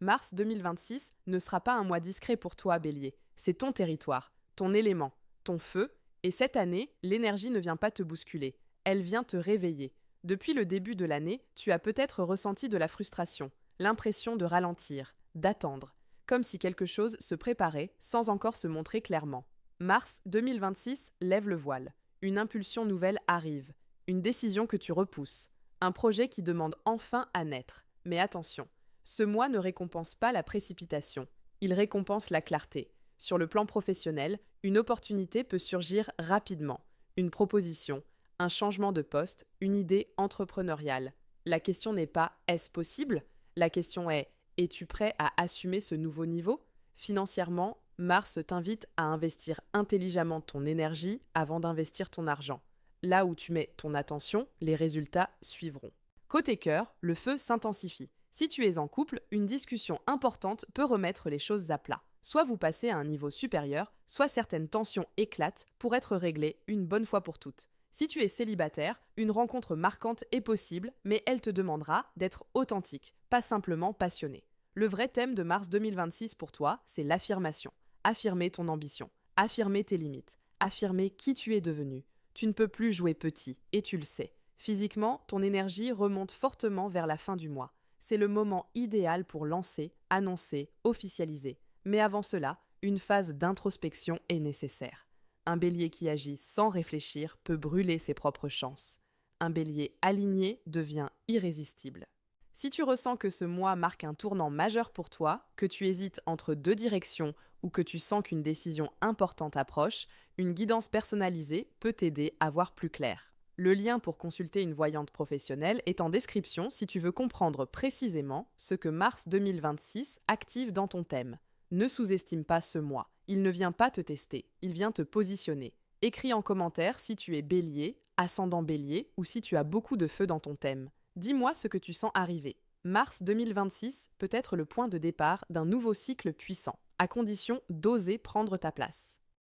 Mars 2026 ne sera pas un mois discret pour toi, Bélier. C'est ton territoire, ton élément, ton feu, et cette année, l'énergie ne vient pas te bousculer, elle vient te réveiller. Depuis le début de l'année, tu as peut-être ressenti de la frustration, l'impression de ralentir, d'attendre, comme si quelque chose se préparait sans encore se montrer clairement. Mars 2026 lève le voile. Une impulsion nouvelle arrive, une décision que tu repousses, un projet qui demande enfin à naître. Mais attention, ce mois ne récompense pas la précipitation, il récompense la clarté. Sur le plan professionnel, une opportunité peut surgir rapidement. Une proposition, un changement de poste, une idée entrepreneuriale. La question n'est pas est-ce possible? La question est es-tu prêt à assumer ce nouveau niveau? Financièrement, Mars t'invite à investir intelligemment ton énergie avant d'investir ton argent. Là où tu mets ton attention, les résultats suivront. Côté cœur, le feu s'intensifie. Si tu es en couple, une discussion importante peut remettre les choses à plat. Soit vous passez à un niveau supérieur, soit certaines tensions éclatent pour être réglées une bonne fois pour toutes. Si tu es célibataire, une rencontre marquante est possible, mais elle te demandera d'être authentique, pas simplement passionné. Le vrai thème de mars 2026 pour toi, c'est l'affirmation. Affirmer ton ambition, affirmer tes limites, affirmer qui tu es devenu. Tu ne peux plus jouer petit, et tu le sais. Physiquement, ton énergie remonte fortement vers la fin du mois. C'est le moment idéal pour lancer, annoncer, officialiser. Mais avant cela, une phase d'introspection est nécessaire. Un bélier qui agit sans réfléchir peut brûler ses propres chances. Un bélier aligné devient irrésistible. Si tu ressens que ce mois marque un tournant majeur pour toi, que tu hésites entre deux directions ou que tu sens qu'une décision importante approche, une guidance personnalisée peut t'aider à voir plus clair. Le lien pour consulter une voyante professionnelle est en description si tu veux comprendre précisément ce que mars 2026 active dans ton thème. Ne sous-estime pas ce mois. Il ne vient pas te tester, il vient te positionner. Écris en commentaire si tu es bélier, ascendant bélier ou si tu as beaucoup de feu dans ton thème. Dis-moi ce que tu sens arriver. Mars 2026 peut être le point de départ d'un nouveau cycle puissant, à condition d'oser prendre ta place.